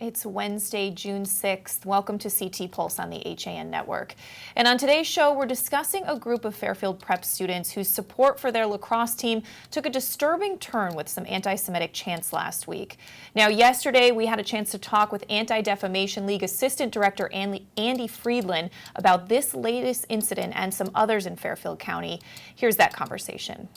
It's Wednesday, June 6th. Welcome to CT Pulse on the HAN Network. And on today's show, we're discussing a group of Fairfield prep students whose support for their lacrosse team took a disturbing turn with some anti-Semitic chants last week. Now, yesterday, we had a chance to talk with Anti-Defamation League Assistant Director Andy Friedland about this latest incident and some others in Fairfield County. Here's that conversation.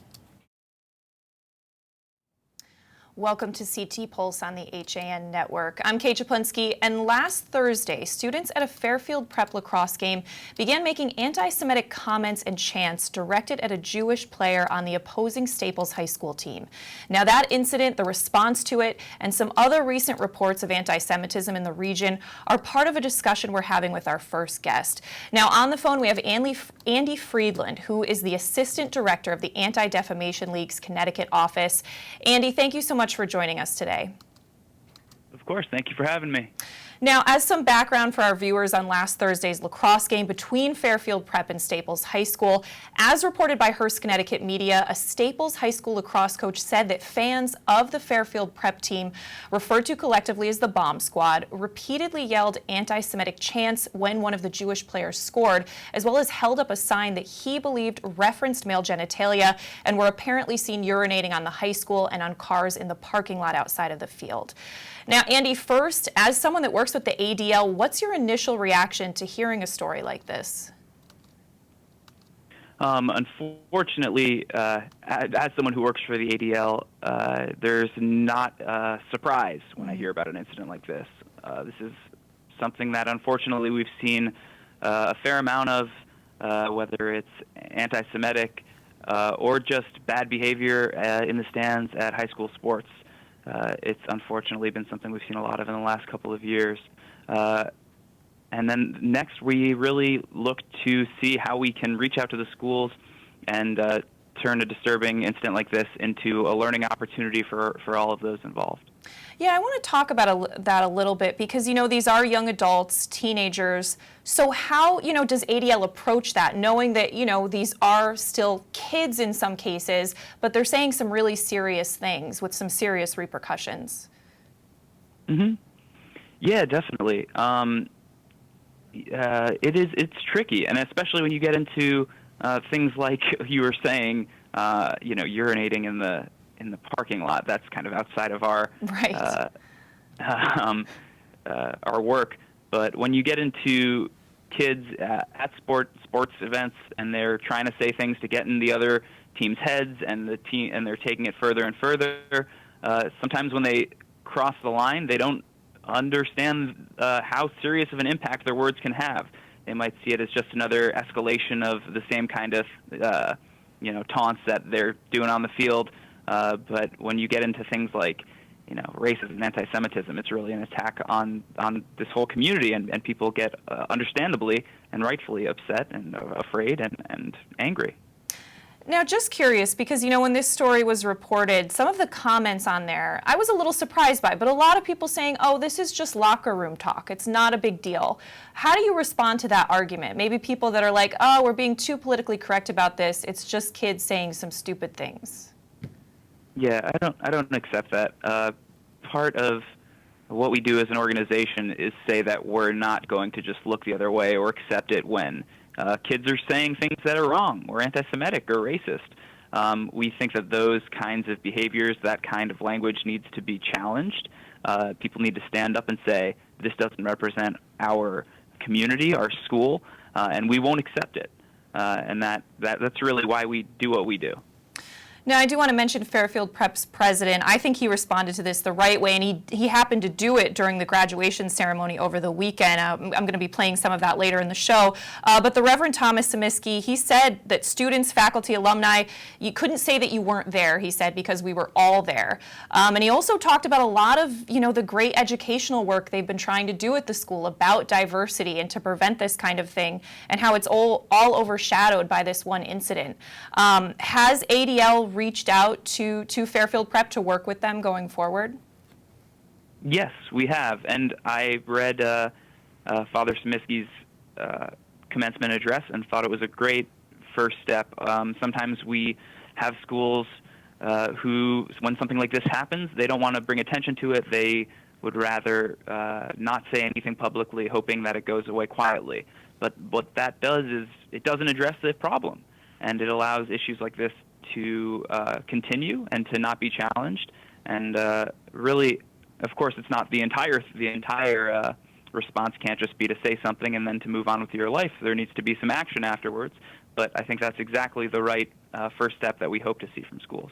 Welcome to CT Pulse on the HAN Network. I'm Kate Chaplinsky, and last Thursday, students at a Fairfield prep lacrosse game began making anti-Semitic comments and chants directed at a Jewish player on the opposing Staples High School team. Now that incident, the response to it, and some other recent reports of anti-Semitism in the region are part of a discussion we're having with our first guest. Now on the phone, we have Andy Friedland, who is the Assistant Director of the Anti-Defamation League's Connecticut office. Andy, thank you so much for joining us today. Of course, thank you for having me. Now, as some background for our viewers on last Thursday's lacrosse game between Fairfield Prep and Staples High School, as reported by Hearst Connecticut media, a Staples High School lacrosse coach said that fans of the Fairfield Prep team, referred to collectively as the Bomb Squad, repeatedly yelled anti-Semitic chants when one of the Jewish players scored, as well as held up a sign that he believed referenced male genitalia and were apparently seen urinating on the high school and on cars in the parking lot outside of the field. Now, Andy, first, as someone that works with the ADL, what's your initial reaction to hearing a story like this? Unfortunately, as someone who works for the ADL, there's not a surprise when I hear about an incident like this. This is something that, unfortunately, we've seen a fair amount of, whether it's anti-Semitic or just bad behavior in the stands at high school sports. It's unfortunately been something we've seen a lot of in the last couple of years. And then next, we really look to see how we can reach out to the schools and turn a disturbing incident like this into a learning opportunity for all of those involved. Yeah, I want to talk about that a little bit because, you know, these are young adults, teenagers. So how, you know, does ADL approach that, knowing that, you know, these are still kids in some cases, but they're saying some really serious things with some serious repercussions? Mm-hmm. Yeah, definitely. It's tricky, and especially when you get into things like you were saying, you know, urinating in the parking lot. That's kind of outside of our our work. But when you get into kids at sports events and they're trying to say things to get in the other team's heads, and they're taking it further and further, sometimes when they cross the line, they don't understand how serious of an impact their words can have. They might see it as just another escalation of the same kind of you know, taunts that they're doing on the field. But when you get into things like, you know, racism and anti-Semitism, it's really an attack on this whole community, and people get understandably and rightfully upset and afraid and angry. Now, just curious, because, you know, when this story was reported, some of the comments on there, I was a little surprised by, but a lot of people saying, oh, this is just locker room talk. It's not a big deal. How do you respond to that argument? Maybe people that are like, oh, we're being too politically correct about this. It's just kids saying some stupid things. Yeah, I don't accept that. Part of what we do as an organization is say that we're not going to just look the other way or accept it when kids are saying things that are wrong or anti-Semitic or racist. We think that those kinds of behaviors, that kind of language needs to be challenged. People need to stand up and say, this doesn't represent our community, our school, and we won't accept it. And that's really why we do what we do. Now, I do want to mention Fairfield Prep's president. I think he responded to this the right way, and he happened to do it during the graduation ceremony over the weekend. I'm going to be playing some of that later in the show. But the Reverend Thomas Samiski, he said that students, faculty, alumni, you couldn't say that you weren't there, he said, because we were all there. And he also talked about a lot of, you know, the great educational work they've been trying to do at the school about diversity and to prevent this kind of thing, and how it's all overshadowed by this one incident. Has ADL reached out to Fairfield Prep to work with them going forward? Yes, we have, and I read Father Samiski's commencement address and thought it was a great first step. Sometimes we have schools who, when something like this happens, they don't want to bring attention to it. They would rather not say anything publicly, hoping that it goes away quietly. But what that does is it doesn't address the problem, and it allows issues like this to continue and to not be challenged. And really, of course, it's not the entire response can't just be to say something and then to move on with your life. There needs to be some action afterwards. But I think that's exactly the right first step that we hope to see from schools.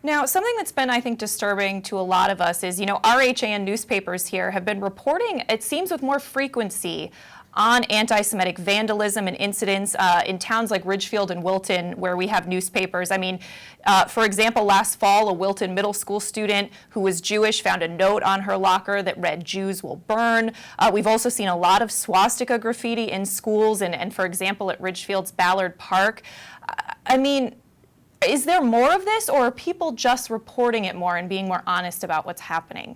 Now, something that's been, I think, disturbing to a lot of us is, RHAN newspapers here have been reporting, it seems with more frequency, on anti-Semitic vandalism and incidents in towns like Ridgefield and Wilton, where we have newspapers. I mean, for example, last fall, a Wilton middle school student who was Jewish found a note on her locker that read, "Jews will burn." We've also seen a lot of swastika graffiti in schools and for example, at Ridgefield's Ballard Park. I mean, is there more of this, or are people just reporting it more and being more honest about what's happening?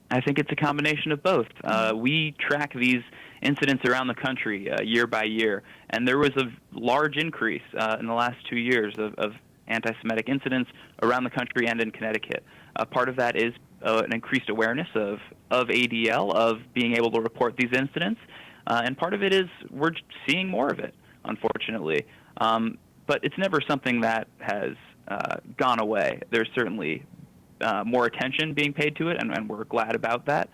I think it's a combination of both. We track these incidents around the country year by year, and there was a large increase in the last 2 years of anti-Semitic incidents around the country and in Connecticut. Part of that is an increased awareness of ADL, of being able to report these incidents, and part of it is we're seeing more of it, unfortunately. But it's never something that has gone away. There's certainly more attention being paid to it, and we're glad about that,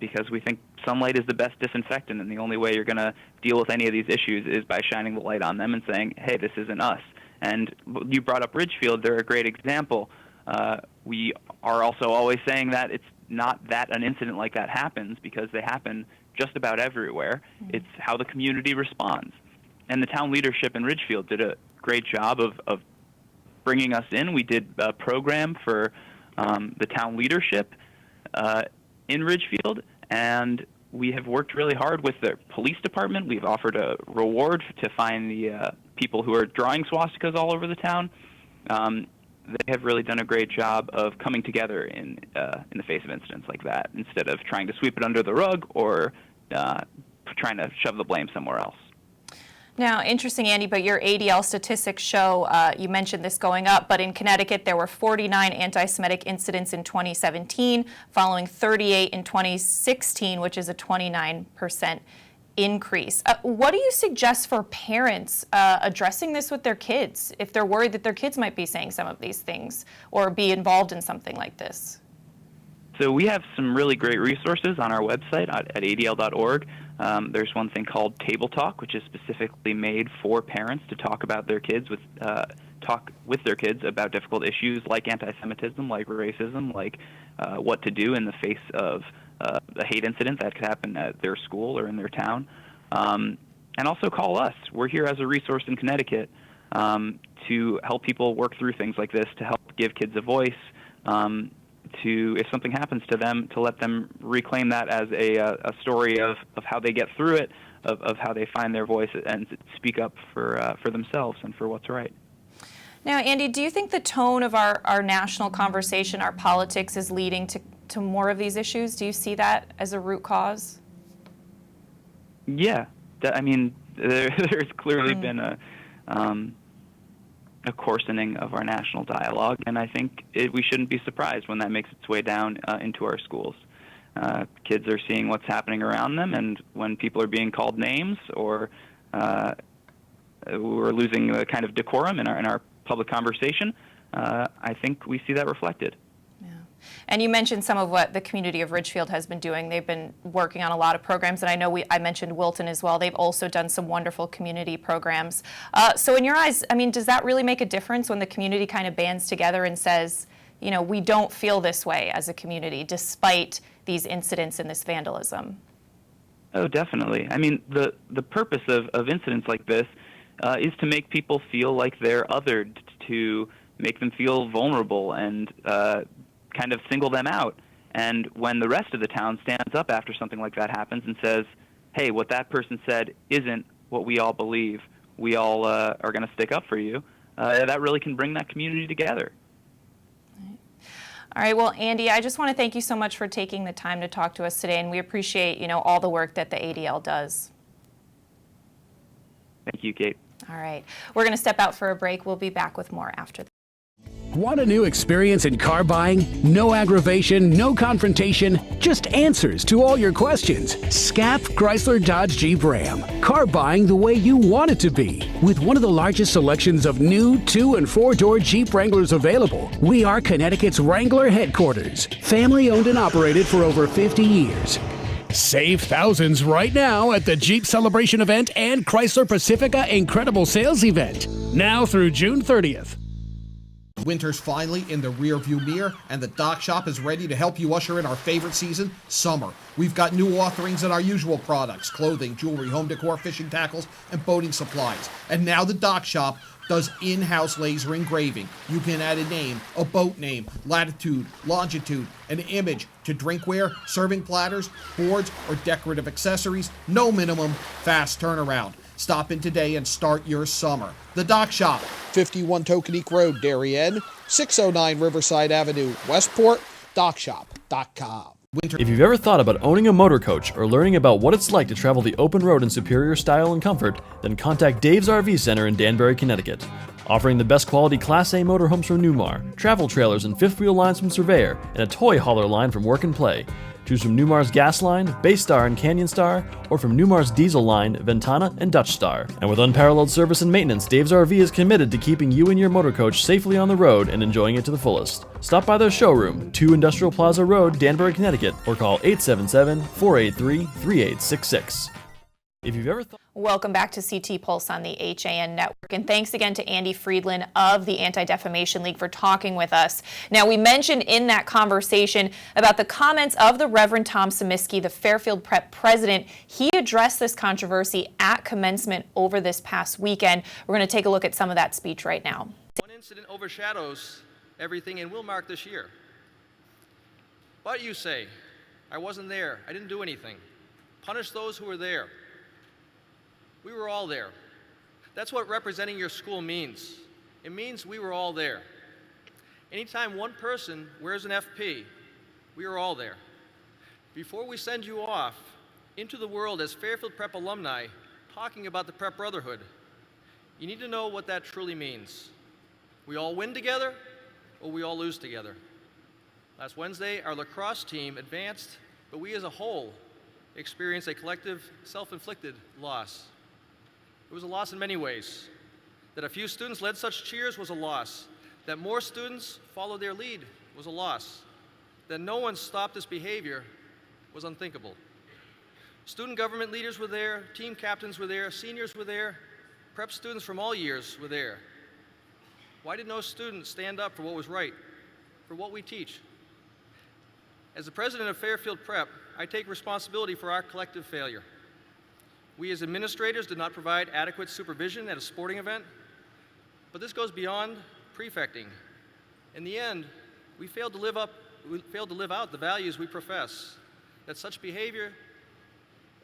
because we think sunlight is the best disinfectant, and the only way you're going to deal with any of these issues is by shining the light on them and saying, hey, this isn't us. And you brought up Ridgefield. They're a great example. We are also always saying that it's not that an incident like that happens, because they happen just about everywhere. It's how the community responds. And the town leadership in Ridgefield did a great job of bringing us in. We did a program for the town leadership in Ridgefield, and we have worked really hard with the police department. We've offered a reward to find the people who are drawing swastikas all over the town. They have really done a great job of coming together in the face of incidents like that, instead of trying to sweep it under the rug or trying to shove the blame somewhere else. Now, interesting, Andy, but your ADL statistics show, you mentioned this going up, but in Connecticut there were 49 anti-Semitic incidents in 2017, following 38 in 2016, which is a 29% increase. What do you suggest for parents addressing this with their kids if they're worried that their kids might be saying some of these things or be involved in something like this? So we have some really great resources on our website at adl.org. There's one thing called Table Talk, which is specifically made for parents to talk about their kids talk with their kids about difficult issues like anti-Semitism, like racism, like what to do in the face of a hate incident that could happen at their school or in their town. And also call us. We're here as a resource in Connecticut to help people work through things like this, to help give kids a voice, to, if something happens to them, to let them reclaim that as a story of how they get through it, of how they find their voice and speak up for themselves and for what's right. Now, Andy, do you think the tone of our national conversation, our politics, is leading to more of these issues? Do you see that as a root cause? Yeah. I mean, there's clearly been a coarsening of our national dialogue, and I think we shouldn't be surprised when that makes its way down into our schools. Kids are seeing what's happening around them, and when people are being called names or we're losing the kind of decorum in our public conversation, I think we see that reflected. And you mentioned some of what the community of Ridgefield has been doing. They've been working on a lot of programs, and I know I mentioned Wilton as well. They've also done some wonderful community programs. So in your eyes, I mean, does that really make a difference when the community kind of bands together and says, you know, we don't feel this way as a community despite these incidents and this vandalism? Oh, definitely. I mean, the purpose of incidents like this is to make people feel like they're othered, to make them feel vulnerable and kind of single them out. And when the rest of the town stands up after something like that happens and says, hey, what that person said isn't what we all believe, we all are going to stick up for you, that really can bring that community together. All right, well, Andy, I just want to thank you so much for taking the time to talk to us today, and we appreciate, you know, all the work that the ADL does. Thank you, Kate. All right, we're going to step out for a break. We'll be back with more after this. Want a new experience in car buying? No aggravation, no confrontation, just answers to all your questions. SCAP Chrysler Dodge Jeep Ram. Car buying the way you want it to be. With one of the largest selections of new 2- and 4-door Jeep Wranglers available, we are Connecticut's Wrangler headquarters. Family owned and operated for over 50 years. Save thousands right now at the Jeep Celebration event and Chrysler Pacifica Incredible Sales event. Now through June 30th. Winter's finally in the rearview mirror, and the Dock Shop is ready to help you usher in our favorite season, summer. We've got new offerings in our usual products: clothing, jewelry, home decor, fishing tackles, and boating supplies. And now the Dock Shop does in-house laser engraving. You can add a name, a boat name, latitude, longitude, an image to drinkware, serving platters, boards, or decorative accessories. No minimum, fast turnaround. Stop in today and start your summer. The Dock Shop, 51 Tokenique Road, Darien, 609 Riverside Avenue, Westport, dockshop.com. If you've ever thought about owning a motor coach or learning about what it's like to travel the open road in superior style and comfort, then contact Dave's RV Center in Danbury, Connecticut. Offering the best quality Class A motorhomes from Newmar, travel trailers and fifth wheel lines from Surveyor, and a toy hauler line from Work and Play. Choose from Newmar's Gas Line, Bay Star and Canyon Star, or from Newmar's Diesel Line, Ventana and Dutch Star. And with unparalleled service and maintenance, Dave's RV is committed to keeping you and your motor coach safely on the road and enjoying it to the fullest. Stop by their showroom, 2 Industrial Plaza Road, Danbury, Connecticut, or call 877-483-3866. If you've ever thought... Welcome back to CT Pulse on the HAN Network, and thanks again to Andy Friedland of the Anti-Defamation League for talking with us. Now, we mentioned in that conversation about the comments of the Reverend Tom Samiski, the Fairfield Prep president. He addressed this controversy at commencement over this past weekend. We're going to take a look at some of that speech right now. One incident overshadows everything and will mark this year. But you say, I wasn't there, I didn't do anything. Punish those who were there. We were all there. That's what representing your school means. It means we were all there. Anytime one person wears an FP, we are all there. Before we send you off into the world as Fairfield Prep alumni talking about the Prep Brotherhood, you need to know what that truly means. We all win together, or we all lose together. Last Wednesday, our lacrosse team advanced, but we as a whole experienced a collective, self-inflicted loss. It was a loss in many ways. That a few students led such cheers was a loss. That more students followed their lead was a loss. That no one stopped this behavior was unthinkable. Student government leaders were there, team captains were there, seniors were there, prep students from all years were there. Why did no student stand up for what was right, for what we teach? As the president of Fairfield Prep, I take responsibility for our collective failure. We as administrators did not provide adequate supervision at a sporting event, but this goes beyond prefecting. In the end, we failed to live out the values we profess, that such behavior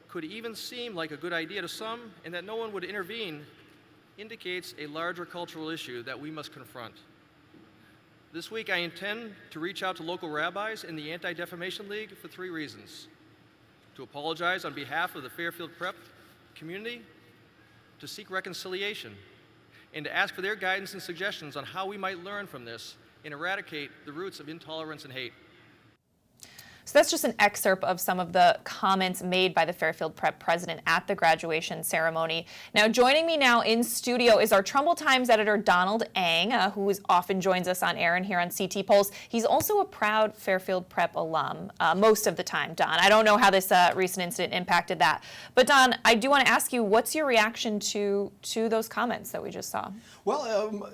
could even seem like a good idea to some, and that no one would intervene indicates a larger cultural issue that we must confront. This week, I intend to reach out to local rabbis in the Anti-Defamation League for 3 reasons. To apologize on behalf of the Fairfield Prep community, to seek reconciliation, and to ask for their guidance and suggestions on how we might learn from this and eradicate the roots of intolerance and hate. So that's just an excerpt of some of the comments made by the Fairfield Prep president at the graduation ceremony. Now, joining me now in studio is our Trumbull Times editor, Donald Ang, who often joins us on air and here on CT Pulse. He's also a proud Fairfield Prep alum, most of the time, Don. I don't know how this recent incident impacted that. But Don, I do want to ask you, what's your reaction to those comments that we just saw? Well,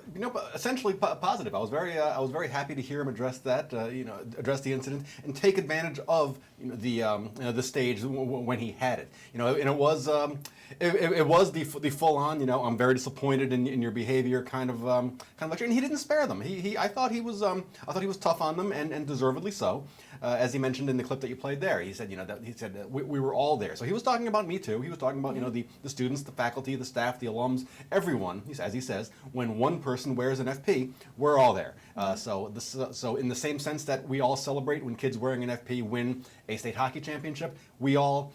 essentially positive. I was very happy to hear him address that, address the incident and take advantage of the stage when he had it. And it was the full-on. I'm very disappointed in your behavior kind of lecture, and he didn't spare them. I thought he was tough on them and deservedly so. As he mentioned in the clip that you played there, he said that we were all there. So he was talking about me too. He was talking about the students, the faculty, the staff, the alums, everyone. As he says, when one person wears an FP, we're all there. So in the same sense that we all celebrate when kids wearing an FP win a state hockey championship, we all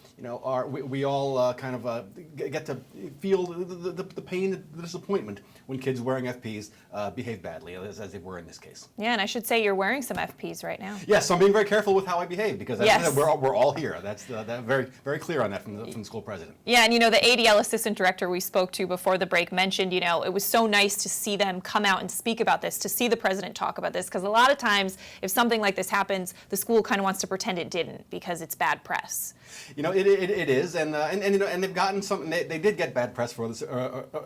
get to feel the pain, the disappointment when kids wearing FPs behave badly, as they were in this case. Yeah, and I should say you're wearing some FPs right now. Yes, so I'm being very careful with how I behave because Yes. we're all here. That's very very clear on that from the school president. Yeah, and the ADL assistant director we spoke to before the break mentioned, it was so nice to see them come out and speak about this, to see the president talk about this, because a lot of times if something like this happens, the school kind of wants to pretend it didn't because it's bad press. It is, and they've gotten some. They did get bad press for this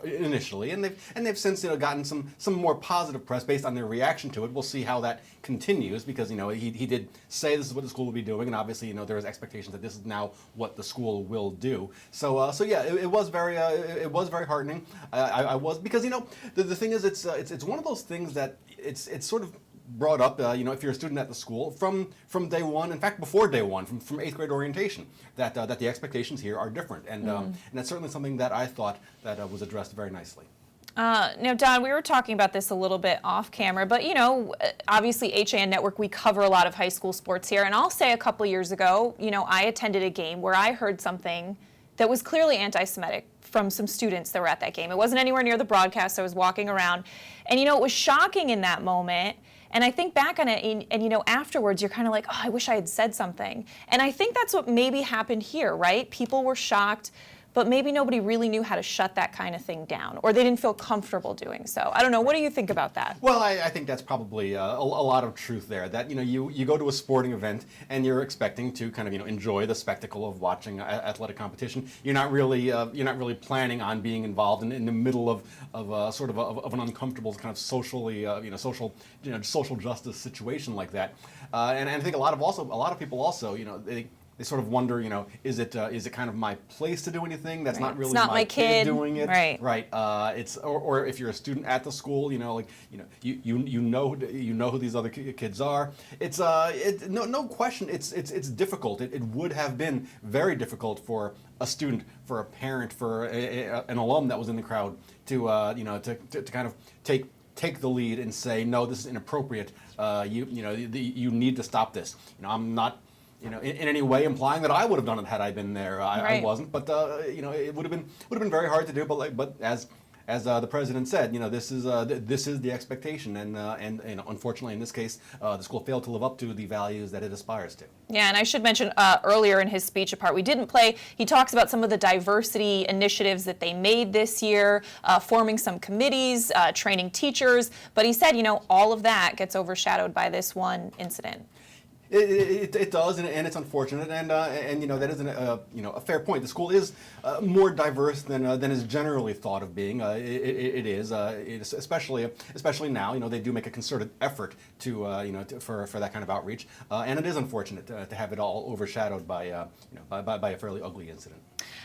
initially, and they've since gotten some more positive press based on their reaction to it. We'll see how that continues because he did say this is what the school will be doing, and obviously there is expectations that this is now what the school will do. So yeah, it was very heartening. I was because the thing is it's one of those things that it's sort of brought up, if you're a student at the school from day one, in fact before day one, from 8th grade orientation, that the expectations here are different, and that's certainly something that I thought that was addressed very nicely. Now, Don, we were talking about this a little bit off camera, but obviously HAN Network, we cover a lot of high school sports here, and I'll say a couple years ago, I attended a game where I heard something that was clearly anti-Semitic from some students that were at that game. It wasn't anywhere near the broadcast. I was walking around, and it was shocking in that moment. And I think back on it, and afterwards, you're kind of like, oh, I wish I had said something. And I think that's what maybe happened here, right? People were shocked, but maybe nobody really knew how to shut that kind of thing down, or they didn't feel comfortable doing so. I don't know. What do you think about that? Well, I think that's probably a lot of truth there. That you go to a sporting event and you're expecting to kind of enjoy the spectacle of watching athletic competition. You're not really planning on being involved in the middle of sort of an uncomfortable kind of socially social justice situation like that. And I think a lot of people also they sort of wonder, is it kind of my place to do anything? That's not really my kid doing it, right? It's or if you're a student at the school, you know who these other kids are. It's no question. It's difficult. It would have been very difficult for a student, for a parent, for an alum that was in the crowd to kind of take the lead and say, no, this is inappropriate. You need to stop this. I'm not in any way implying that I would have done it had I been there. I wasn't, but it would have been very hard to do. But as the president said, this is the expectation, and unfortunately in this case, the school failed to live up to the values that it aspires to. Yeah, and I should mention earlier in his speech, a part we didn't play, he talks about some of the diversity initiatives that they made this year, forming some committees, training teachers, but he said, all of that gets overshadowed by this one incident. It does, and it's unfortunate, and that isn't a fair point. The school is more diverse than is generally thought of being. It is, especially now. They do make a concerted effort for that kind of outreach, and it is unfortunate to have it all overshadowed by a fairly ugly incident.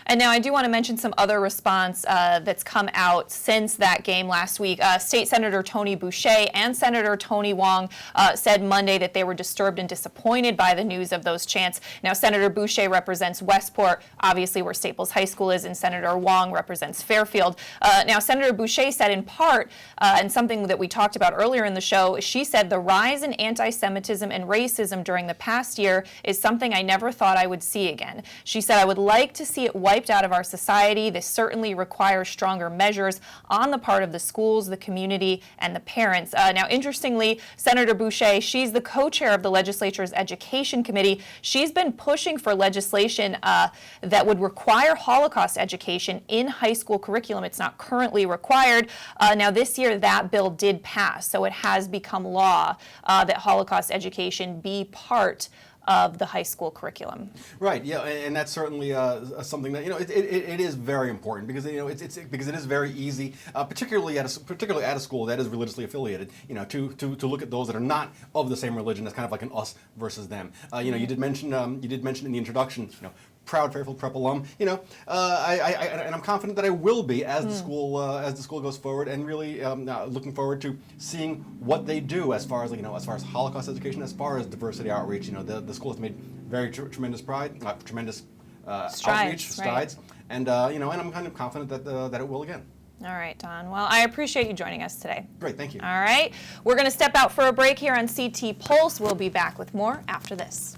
And now I do want to mention some other response that's come out since that game last week. State Senator Tony Boucher and Senator Tony Wong said Monday that they were disturbed and disappointed by the news of those chants. Now, Senator Boucher represents Westport, obviously where Staples High School is, and Senator Wong represents Fairfield. Now, Senator Boucher said in part, and something that we talked about earlier in the show, she said the rise in anti-Semitism and racism during the past year is something I never thought I would see again. She said, I would like to see it wiped out of our society. This certainly requires stronger measures on the part of the schools, the community, and the parents. Now, interestingly, Senator Boucher, she's the co-chair of the legislature's Education Committee. She's been pushing for legislation that would require Holocaust education in high school curriculum. It's not currently required. Now, this year, that bill did pass, so it has become law that Holocaust education be part of the high school curriculum. Right. Yeah, and that's certainly something that it is very important because because it is very easy, particularly at a school that is religiously affiliated, to look at those that are not of the same religion as kind of like an us versus them. You did mention in the introduction, proud Fairfield Prep alum. And I'm confident that I will be as the school goes forward, and really looking forward to seeing what they do as far as Holocaust education, as far as diversity outreach. The school has made very tremendous outreach strides, and I'm kind of confident that it will again. All right, Don. Well, I appreciate you joining us today. Great, thank you. All right. We're going to step out for a break here on CT Pulse. We'll be back with more after this.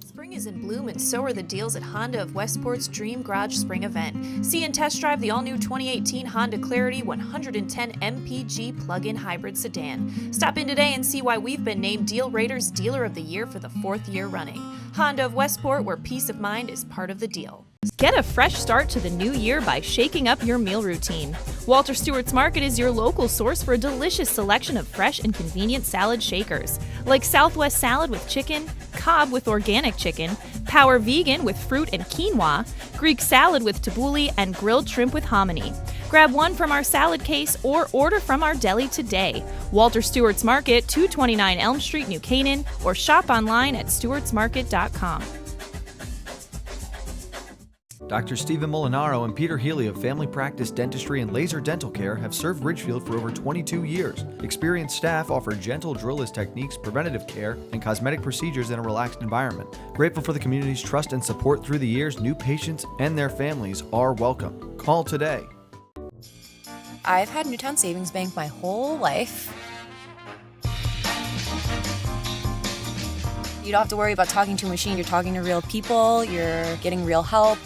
Spring is in bloom, and so are the deals at Honda of Westport's Dream Garage Spring event. See and test drive the all-new 2018 Honda Clarity 110 MPG plug-in hybrid sedan. Stop in today and see why we've been named Deal Rater's Dealer of the Year for the 4th year running. Honda of Westport, where peace of mind is part of the deal. Get a fresh start to the new year by shaking up your meal routine. Walter Stewart's Market is your local source for a delicious selection of fresh and convenient salad shakers, like Southwest salad with chicken, Cobb with organic chicken, Power Vegan with fruit and quinoa, Greek salad with tabbouleh, and grilled shrimp with hominy. Grab one from our salad case or order from our deli today. Walter Stewart's Market, 229 Elm Street, New Canaan, or shop online at stewartsmarket.com. Dr. Stephen Molinaro and Peter Healy of Family Practice Dentistry and Laser Dental Care have served Ridgefield for over 22 years. Experienced staff offer gentle drillless techniques, preventative care, and cosmetic procedures in a relaxed environment. Grateful for the community's trust and support through the years, new patients and their families are welcome. Call today. I've had Newtown Savings Bank my whole life. You don't have to worry about talking to a machine. You're talking to real people. You're getting real help.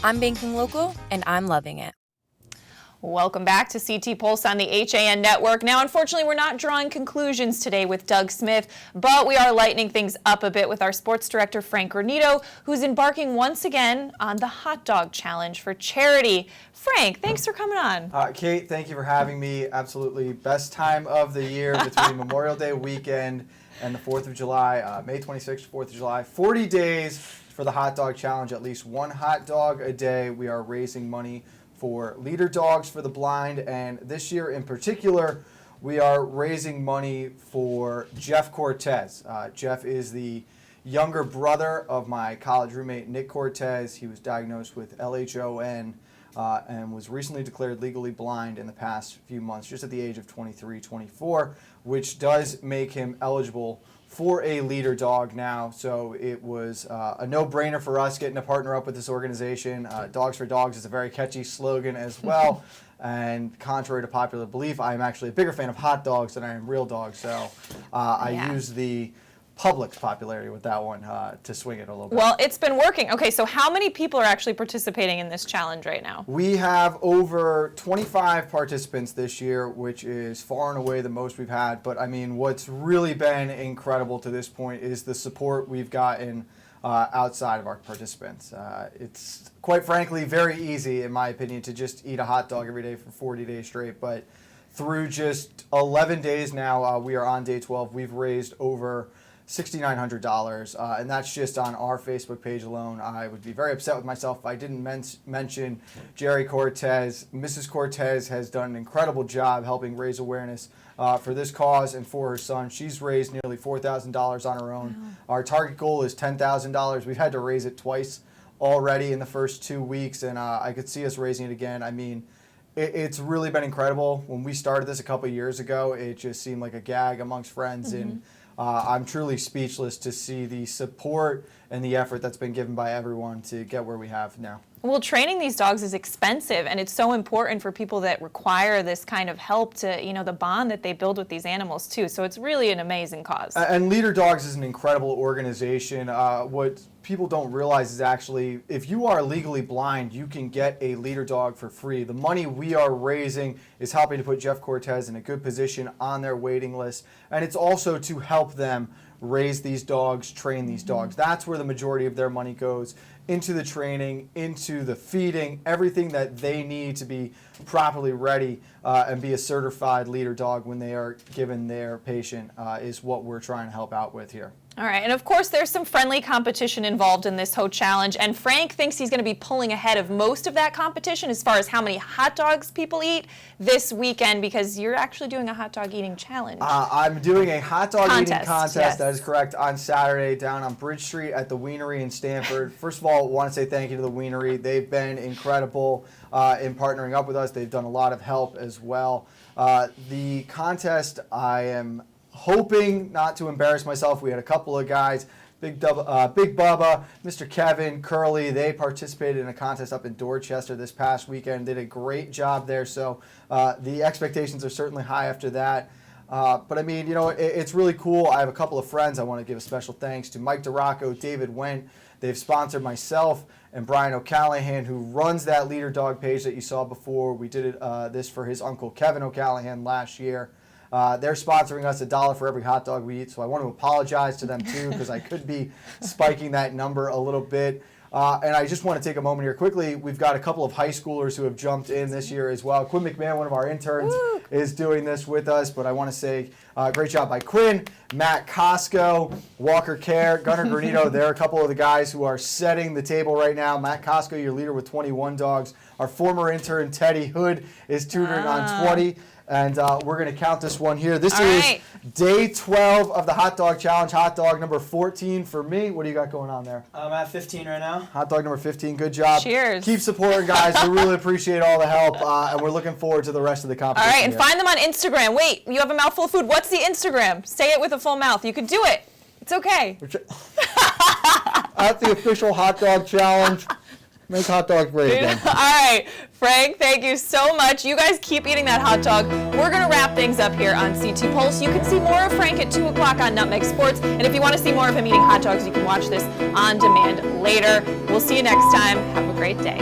I'm banking local, and I'm loving it. Welcome back to CT Pulse on the HAN Network. Now, unfortunately, we're not drawing conclusions today with Doug Smith, but we are lightening things up a bit with our sports director, Frank Granito, who's embarking once again on the Hot Dog Challenge for charity. Frank, thanks for coming on. Kate, thank you for having me. Absolutely best time of the year between Memorial Day weekend and the 4th of July, May 26th, 4th of July. 40 days for the Hot Dog Challenge, at least one hot dog a day. We are raising money for Leader Dogs for the Blind, and this year in particular, we are raising money for Jeff Cortez. Jeff is the younger brother of my college roommate, Nick Cortez. He was diagnosed with LHON and was recently declared legally blind in the past few months, just at the age of 23, 24, which does make him eligible for a Leader Dog now. So it was a no-brainer for us getting to partner up with this organization. Dogs for Dogs is a very catchy slogan as well. And contrary to popular belief, I am actually a bigger fan of hot dogs than I am real dogs. So I use the public's popularity with that one to swing it a little bit. Well, it's been working. Okay, so how many people are actually participating in this challenge right now? We have over 25 participants this year, which is far and away the most we've had. But I mean, what's really been incredible to this point is the support we've gotten outside of our participants. It's quite frankly very easy, in my opinion, to just eat a hot dog every day for 40 days straight. But through just 11 days now, we are on day 12, we've raised over $6,900, and that's just on our Facebook page alone. I would be very upset with myself if I didn't mention Jerry Cortez. Mrs. Cortez has done an incredible job helping raise awareness for this cause and for her son. She's raised nearly $4,000 on her own. Wow. Our target goal is $10,000. We've had to raise it twice already in the first 2 weeks, and I could see us raising it again. I mean, it's really been incredible. When we started this a couple of years ago, it just seemed like a gag amongst friends, and I'm truly speechless to see the support and the effort that's been given by everyone to get where we have now. Well, training these dogs is expensive, and it's so important for people that require this kind of help to, you know, the bond that they build with these animals too. So it's really an amazing cause. And Leader Dogs is an incredible organization. What people don't realize is actually, if you are legally blind, you can get a Leader Dog for free. The money we are raising is helping to put Jeff Cortez in a good position on their waiting list, and it's also to help them raise these dogs, train these dogs. That's where the majority of their money goes, into the training, into the feeding, everything that they need to be properly ready and be a certified Leader Dog when they are given their patient is what we're trying to help out with here. All right, and of course there's some friendly competition involved in this whole challenge, and Frank thinks he's going to be pulling ahead of most of that competition as far as how many hot dogs people eat this weekend, because you're actually doing a hot dog eating challenge. I'm doing a hot dog eating contest, yes. That is correct, on Saturday down on Bridge Street at the Wienery in Stamford. First of all, I want to say thank you to the Wienery. They've been incredible in partnering up with us. They've done a lot of help as well. The contest, I am hoping not to embarrass myself. We had a couple of guys Big Bubba, Mr. Kevin, Curly, they participated in a contest up in Dorchester this past weekend. Did a great job there, so the expectations are certainly high after that. But I mean, it's really cool. I have a couple of friends I want to give a special thanks to. Mike DeRocco, David Wendt. They've sponsored myself and Brian O'Callahan, who runs that Leader Dog page that you saw before. We did this for his uncle Kevin O'Callahan last year. They're sponsoring us $1 for every hot dog we eat, so I want to apologize to them too, because I could be spiking that number a little bit. And I just want to take a moment here quickly. We've got a couple of high schoolers who have jumped in this year as well. Quinn McMahon, one of our interns, is doing this with us, but I want to say great job by Quinn, Matt Costco, Walker Care, Gunnar Granito. They're a couple of the guys who are setting the table right now. Matt Costco, your leader with 21 dogs. Our former intern, Teddy Hood, is tutoring on 20. And we're going to count this one here. This is day 12 of the hot dog challenge. Hot dog number 14 for me. What do you got going on there? I'm at 15 right now. Hot dog number 15. Good job. Cheers. Keep supporting, guys. We really appreciate all the help. And we're looking forward to the rest of the competition. All right, and find them on Instagram. Wait, you have a mouthful of food. What's the Instagram? Say it with a full mouth. You can do it. It's okay. At the official hot dog challenge. Make hot dogs great again. All right, Frank, thank you so much. You guys keep eating that hot dog. We're going to wrap things up here on CT Pulse. You can see more of Frank at 2 o'clock on Nutmeg Sports. And if you want to see more of him eating hot dogs, you can watch this on demand later. We'll see you next time. Have a great day.